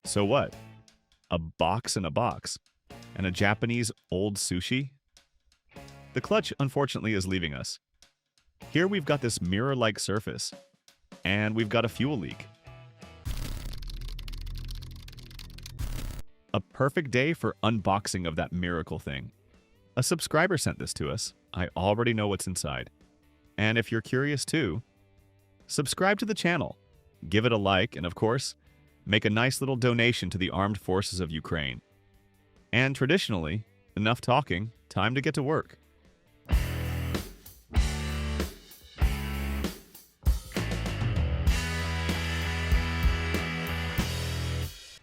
So what? A box in a box. And a Japanese old sushi? The clutch, unfortunately, is leaving us. Here we've got this mirror-like surface. And we've got a fuel leak. A perfect day for unboxing of that miracle thing. A subscriber sent this to us. I already know what's inside. And if you're curious too, subscribe to the channel, give it a like, and of course, make a nice little donation to the armed forces of Ukraine. And traditionally, enough talking, time to get to work.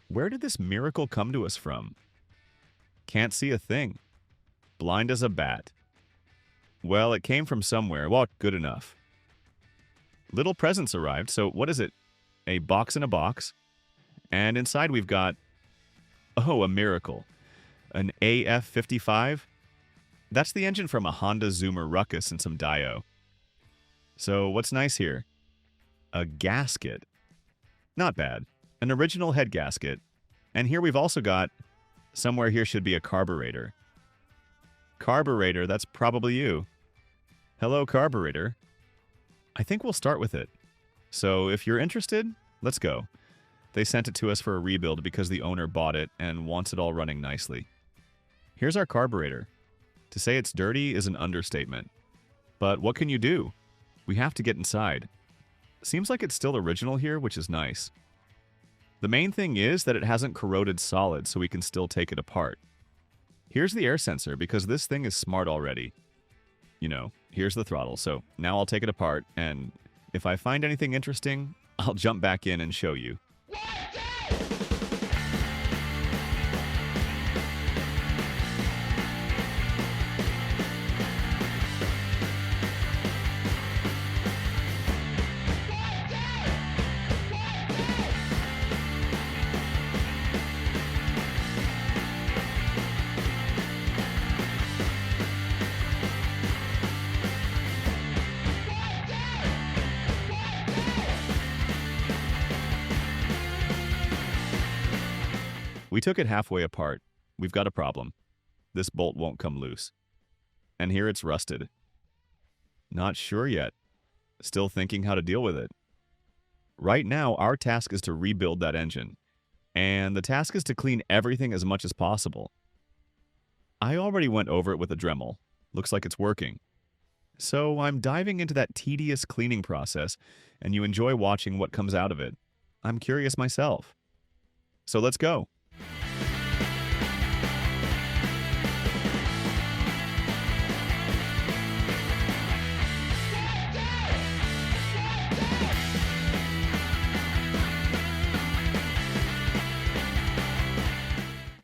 Where did this miracle come to us from? Can't see a thing. Blind as a bat. Well, it came from somewhere. Well, good enough. Little presents arrived, so what is it? A box in a box. And inside we've got, oh, a miracle. An AF55? That's the engine from a Honda Zoomer Ruckus and some Dio. So what's nice here? A gasket. Not bad. An original head gasket. And here we've also got, somewhere here should be a carburetor. Carburetor, that's probably you. Hello, carburetor. I think we'll start with it. So if you're interested, let's go. They sent it to us for a rebuild because the owner bought it and wants it all running nicely. Here's our carburetor. To say it's dirty is an understatement. But what can you do? We have to get inside. Seems like it's still original here, which is nice. The main thing is that it hasn't corroded solid, so we can still take it apart. Here's the air sensor, because this thing is smart already. You know, here's the throttle, so now I'll take it apart, and if I find anything interesting, I'll jump back in and show you. We took it halfway apart. We've got a problem. This bolt won't come loose. And here it's rusted. Not sure yet. Still thinking how to deal with it. Right now, our task is to rebuild that engine. And the task is to clean everything as much as possible. I already went over it with a Dremel. Looks like it's working. So I'm diving into that tedious cleaning process, and you enjoy watching what comes out of it. I'm curious myself. So let's go.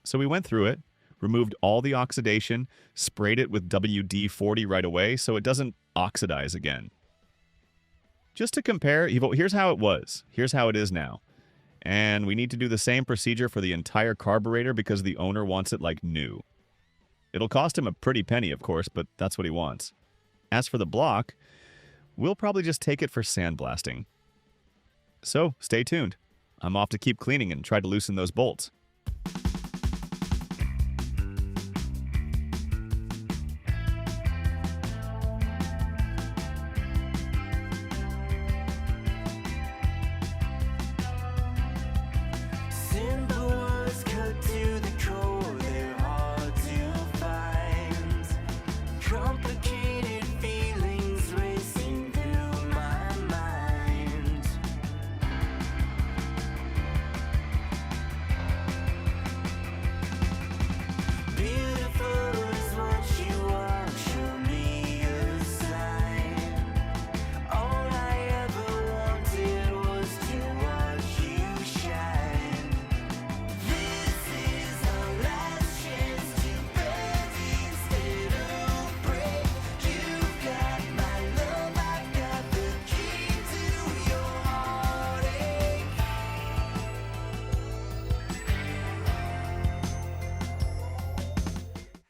So we went through it, removed all the oxidation, sprayed it with WD-40 right away so it doesn't oxidize again. Just to compare, here's how it was. Here's how it is now. And we need to do the same procedure for the entire carburetor because the owner wants it like new. It'll cost him a pretty penny, of course, but that's what he wants. As for the block, we'll probably just take it for sandblasting. So stay tuned. I'm off to keep cleaning and try to loosen those bolts.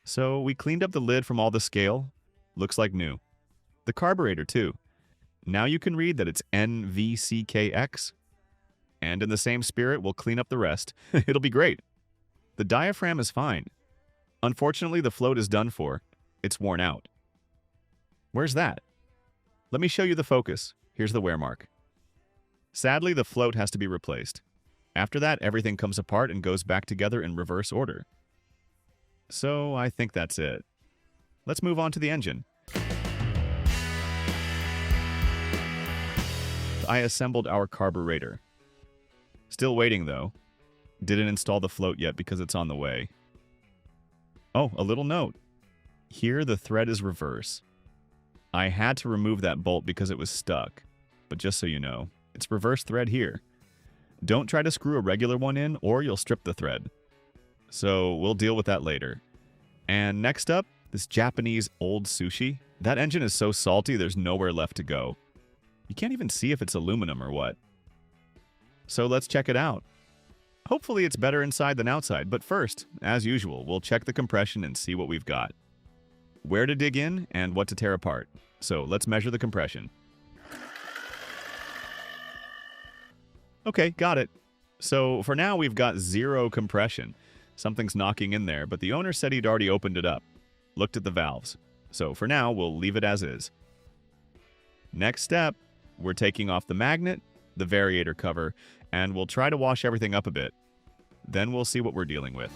So we cleaned up the lid from all the scale. Looks like new. The carburetor too. Now you can read that it's NVCKX. And in the same spirit, we'll clean up the rest. It'll be great. The diaphragm is fine. Unfortunately, the float is done for. It's worn out. Where's that? Let me show you the focus. Here's the wear mark. Sadly, the float has to be replaced. After that, everything comes apart and goes back together in reverse order. So I think that's it. Let's move on to the engine. I assembled our carburetor. Still waiting, though. Didn't install the float yet because it's on the way. Oh, a little note. Here, the thread is reverse. I had to remove that bolt because it was stuck. But just so you know, it's reverse thread here. Don't try to screw a regular one in or you'll strip the thread. So we'll deal with that later. And next up, this Japanese old sushi. That engine is so salty there's nowhere left to go. You can't even see if it's aluminum or what. So let's check it out. Hopefully it's better inside than outside, but first, as usual, we'll check the compression and see what we've got. Where to dig in and what to tear apart. So let's measure the compression. Okay, got it. So for now we've got 0 compression. Something's knocking in there, but the owner said he'd already opened it up. Looked at the valves. So for now, we'll leave it as is. Next step, we're taking off the magnet, the variator cover, and we'll try to wash everything up a bit. Then we'll see what we're dealing with.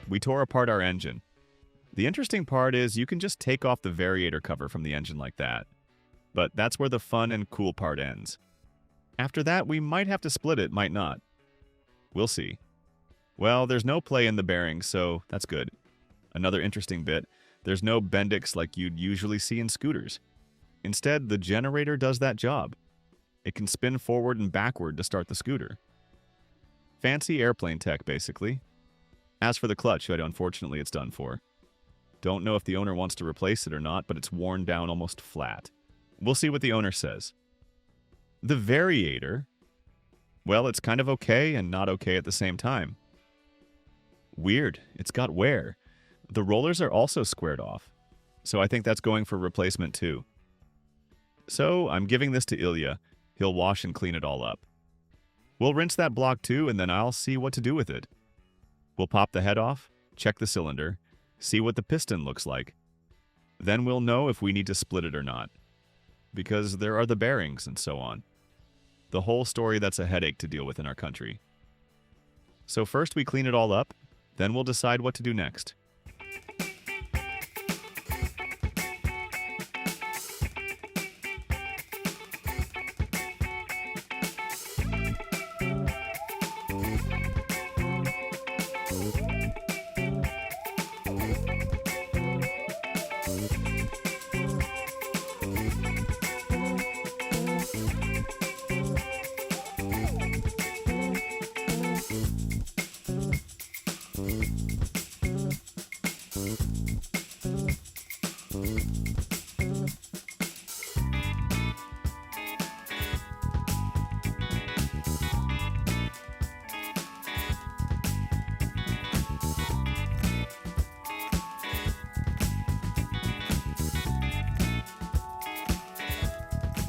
We tore apart our engine. The interesting part is you can just take off the variator cover from the engine like that. But that's where the fun and cool part ends. After that, we might have to split it, might not. We'll see. Well, there's no play in the bearings, so that's good. Another interesting bit, there's no Bendix like you'd usually see in scooters. Instead, the generator does that job. It can spin forward and backward to start the scooter. Fancy airplane tech, basically. As for the clutch, unfortunately it's done for. Don't know if the owner wants to replace it or not, but it's worn down almost flat. We'll see what the owner says. The variator, well, it's kind of okay and not okay at the same time. Weird, it's got wear. The rollers are also squared off, so I think that's going for replacement too. So I'm giving this to Ilya. He'll wash and clean it all up. We'll rinse that block too, and then I'll see what to do with it. We'll pop the head off, check the cylinder, see what the piston looks like. Then we'll know if we need to split it or not. Because there are the bearings and so on. The whole story that's a headache to deal with in our country. So first we clean it all up, then we'll decide what to do next.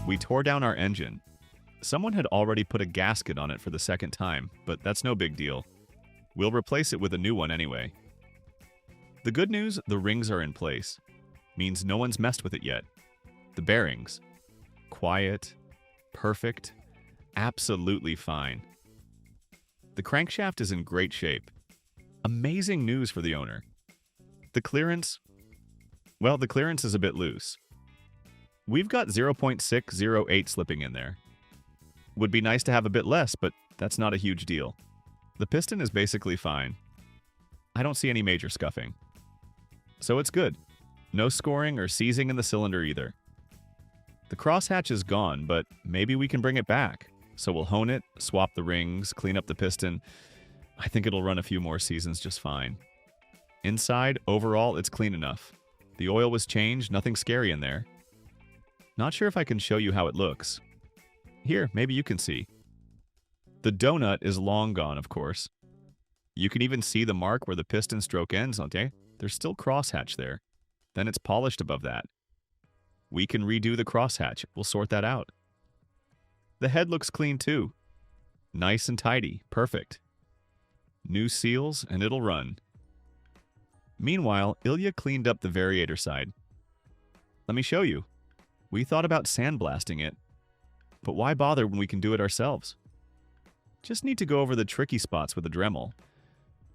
We tore down our engine. Someone had already put a gasket on it for the second time, but that's no big deal. We'll replace it with a new one anyway. The good news, the rings are in place. Means no one's messed with it yet. The bearings. Quiet. Perfect. Absolutely fine. The crankshaft is in great shape. Amazing news for the owner. The clearance? Well, the clearance is a bit loose. We've got 0.608 slipping in there. Would be nice to have a bit less, but that's not a huge deal. The piston is basically fine. I don't see any major scuffing. So it's good. No scoring or seizing in the cylinder either. The crosshatch is gone, but maybe we can bring it back. So we'll hone it, swap the rings, clean up the piston. I think it'll run a few more seasons just fine. Inside, overall, it's clean enough. The oil was changed, nothing scary in there. Not sure if I can show you how it looks. Here, maybe you can see. The donut is long gone, of course. You can even see the mark where the piston stroke ends, okay? There's still crosshatch there. Then it's polished above that. We can redo the crosshatch. We'll sort that out. The head looks clean too. Nice and tidy. Perfect. New seals, and it'll run. Meanwhile, Ilya cleaned up the variator side. Let me show you. We thought about sandblasting it. But why bother when we can do it ourselves? Just need to go over the tricky spots with a Dremel.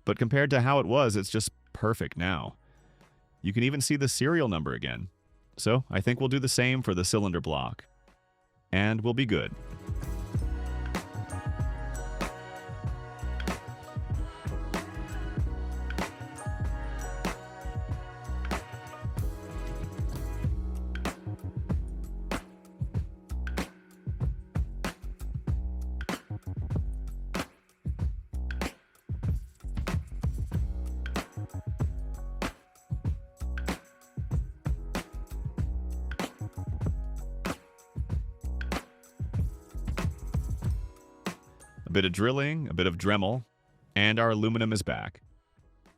But compared to how it was, it's just perfect now. You can even see the serial number again. So I think we'll do the same for the cylinder block. And we'll be good. A bit of drilling, a bit of Dremel, and our aluminum is back.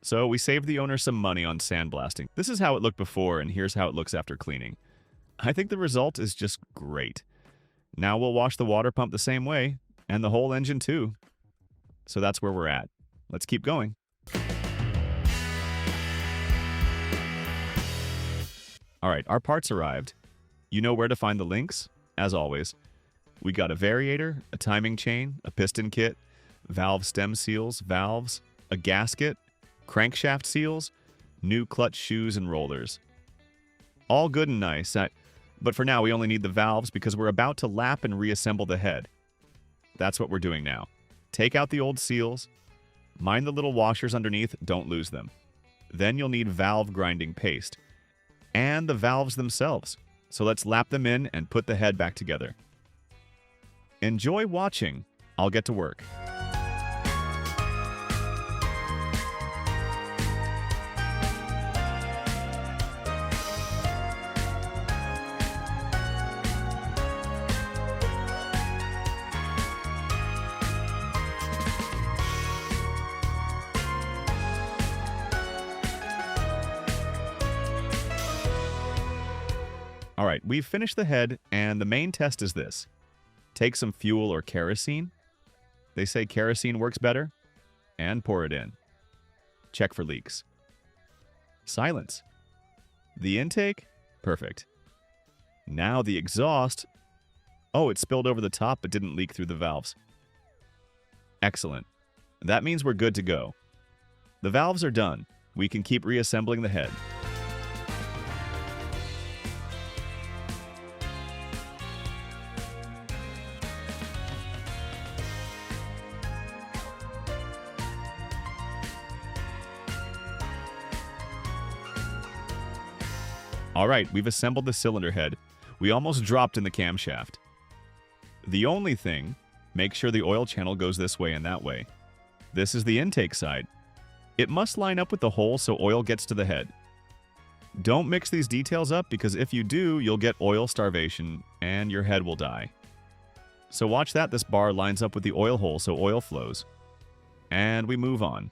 So we saved the owner some money on sandblasting. This is how it looked before, and here's how it looks after cleaning. I think the result is just great. Now we'll wash the water pump the same way, and the whole engine too. So that's where we're at. Let's keep going. All right, our parts arrived. You know where to find the links, as always. We got a variator, a timing chain, a piston kit, valve stem seals, valves, a gasket, crankshaft seals, new clutch shoes and rollers. All good and nice, but for now we only need the valves because we're about to lap and reassemble the head. That's what we're doing now. Take out the old seals, mind the little washers underneath, don't lose them. Then you'll need valve grinding paste, and the valves themselves. So let's lap them in and put the head back together. Enjoy watching. I'll get to work. All right, we've finished the head, and the main test is this. Take some fuel or kerosene. They say kerosene works better. And pour it in. Check for leaks. Silence. The intake? Perfect. Now the exhaust. Oh, it spilled over the top but didn't leak through the valves. Excellent. That means we're good to go. The valves are done. We can keep reassembling the head. All right, we've assembled the cylinder head. We almost dropped in the camshaft. The only thing, make sure the oil channel goes this way and that way. This is the intake side. It must line up with the hole so oil gets to the head. Don't mix these details up because if you do, you'll get oil starvation and your head will die. So watch that this bar lines up with the oil hole so oil flows. And we move on.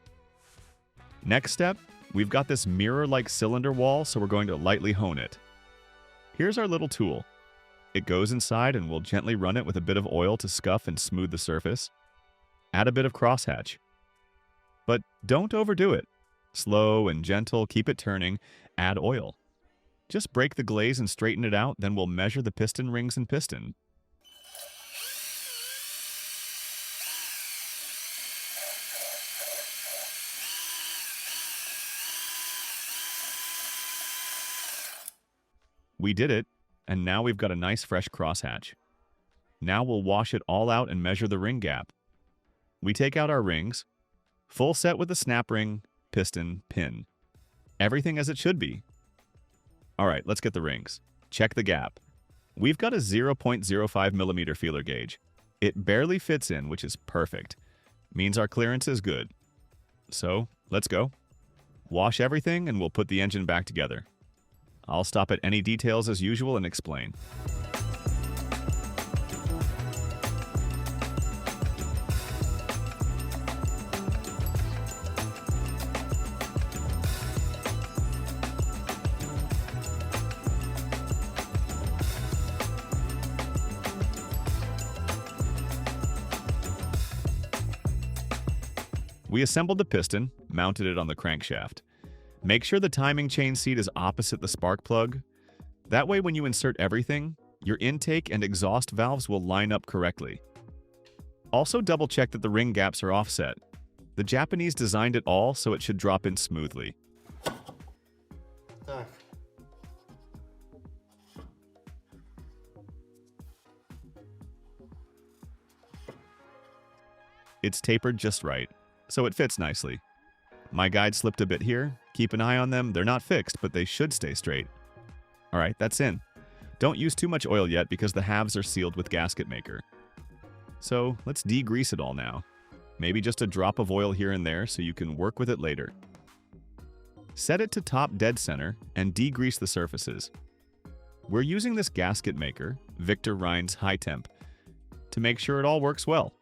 Next step, we've got this mirror-like cylinder wall, so we're going to lightly hone it. Here's our little tool. It goes inside and we'll gently run it with a bit of oil to scuff and smooth the surface. Add a bit of crosshatch. But don't overdo it. Slow and gentle, keep it turning, add oil. Just break the glaze and straighten it out, then we'll measure the piston rings and piston. We did it, and now we've got a nice fresh crosshatch. Now we'll wash it all out and measure the ring gap. We take out our rings, full set with the snap ring, piston, pin. Everything as it should be. All right, let's get the rings. Check the gap. We've got a 0.05 millimeter feeler gauge. It barely fits in, which is perfect. Means our clearance is good. So, let's go. Wash everything and we'll put the engine back together. I'll stop at any details as usual and explain. We assembled the piston, mounted it on the crankshaft. Make sure the timing chain seat is opposite the spark plug. That way when you insert everything, your intake and exhaust valves will line up correctly. Also double check that the ring gaps are offset. The Japanese designed it all so it should drop in smoothly. It's tapered just right, so it fits nicely. My guide slipped a bit here. Keep an eye on them. They're not fixed, but they should stay straight. All right, that's in. Don't use too much oil yet because the halves are sealed with gasket maker. So let's degrease it all now. Maybe just a drop of oil here and there so you can work with it later. Set it to top dead center and degrease the surfaces. We're using this gasket maker, Victor Rein's High Temp, to make sure it all works well.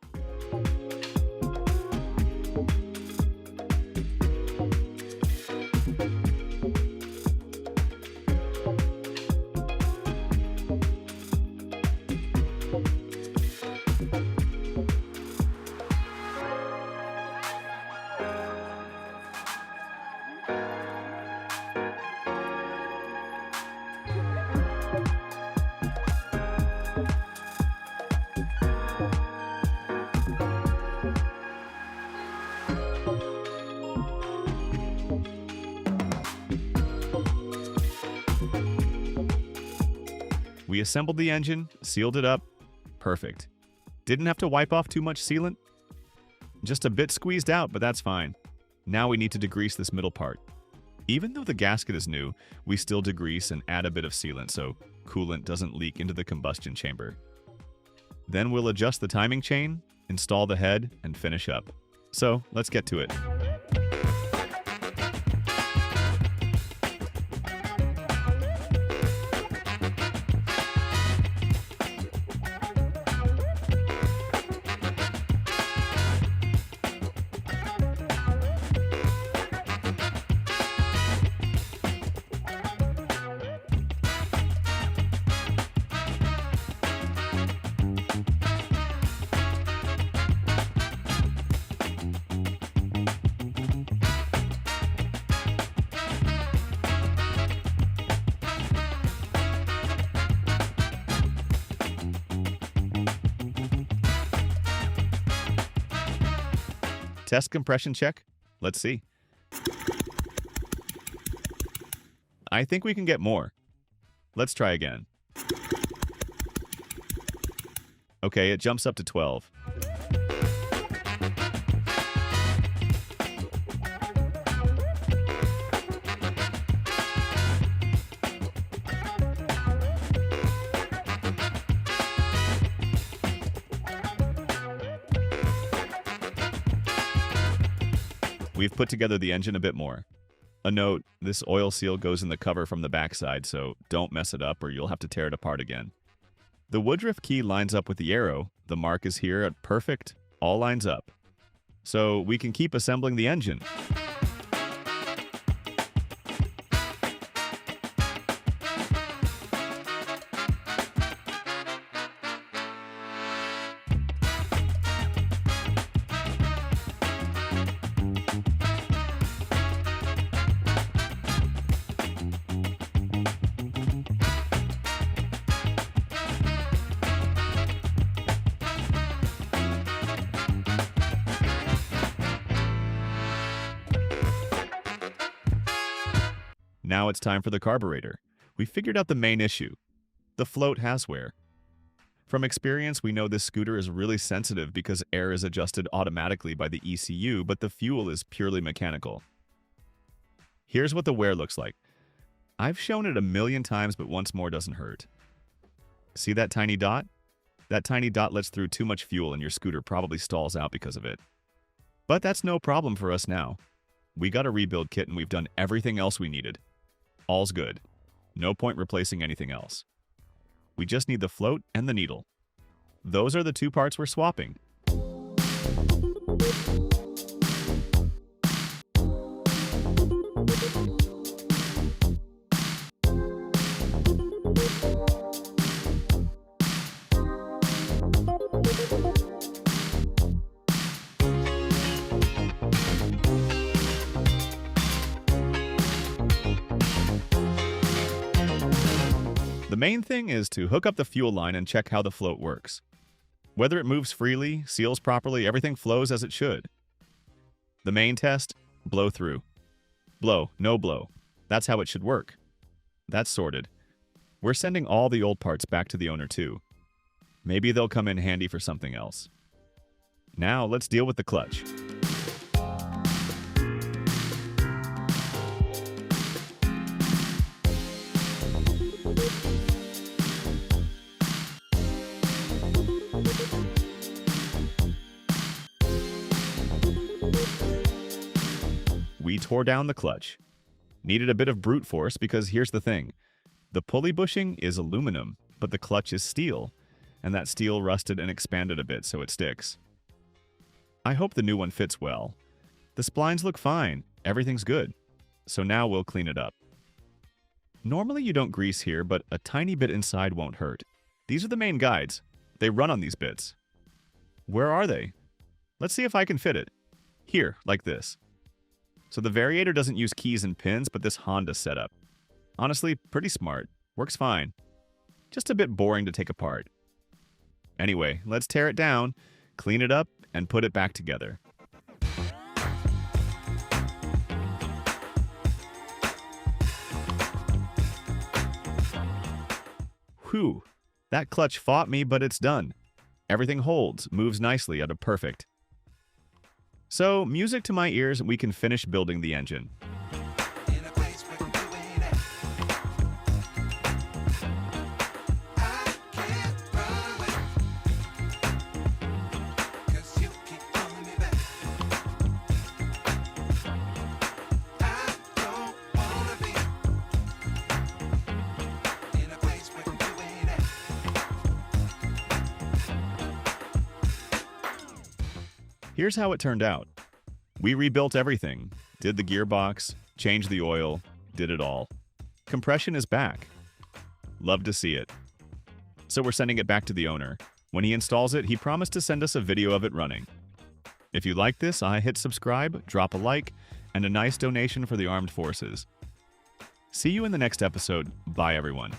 We assembled the engine, sealed it up. Perfect. Didn't have to wipe off too much sealant. Just a bit squeezed out, but that's fine. Now we need to degrease this middle part. Even though the gasket is new, we still degrease and add a bit of sealant so coolant doesn't leak into the combustion chamber. Then we'll adjust the timing chain, install the head, and finish up. So let's get to it. Test compression check. Let's see. I think we can get more. Let's try again. Okay, it jumps up to 12. We've put together the engine a bit more. A note, this oil seal goes in the cover from the backside, so don't mess it up or you'll have to tear it apart again. The Woodruff key lines up with the arrow. The mark is here at perfect. All lines up. So we can keep assembling the engine. Now it's time for the carburetor. We figured out the main issue. The float has wear. From experience, we know this scooter is really sensitive because air is adjusted automatically by the ECU, but the fuel is purely mechanical. Here's what the wear looks like. I've shown it a million times, but once more doesn't hurt. See that tiny dot? That tiny dot lets through too much fuel and your scooter probably stalls out because of it. But that's no problem for us now. We got a rebuild kit and we've done everything else we needed. All's good. No point replacing anything else. We just need the float and the needle. Those are the two parts we're swapping. The main thing is to hook up the fuel line and check how the float works. Whether it moves freely, seals properly, everything flows as it should. The main test, blow through. Blow, no blow. That's how it should work. That's sorted. We're sending all the old parts back to the owner too. Maybe they'll come in handy for something else. Now let's deal with the clutch. We tore down the clutch. Needed a bit of brute force because here's the thing. The pulley bushing is aluminum, but the clutch is steel, and that steel rusted and expanded a bit so it sticks. I hope the new one fits well. The splines look fine, everything's good. So now we'll clean it up. Normally you don't grease here, but a tiny bit inside won't hurt. These are the main guides. They run on these bits. Where are they? Let's see if I can fit it. Here, like this. So the Variator doesn't use keys and pins, but this Honda setup. Honestly, pretty smart. Works fine. Just a bit boring to take apart. Anyway, let's tear it down, clean it up, and put it back together. Whew, that clutch fought me, but it's done. Everything holds, moves nicely out of perfect. So, music to my ears, we can finish building the engine. Here's how it turned out. We rebuilt everything, did the gearbox, changed the oil, did it all. Compression is back. Love to see it. So we're sending it back to the owner. When he installs it, he promised to send us a video of it running. If you like this, hit subscribe, drop a like, and a nice donation for the armed forces. See you in the next episode. Bye, everyone.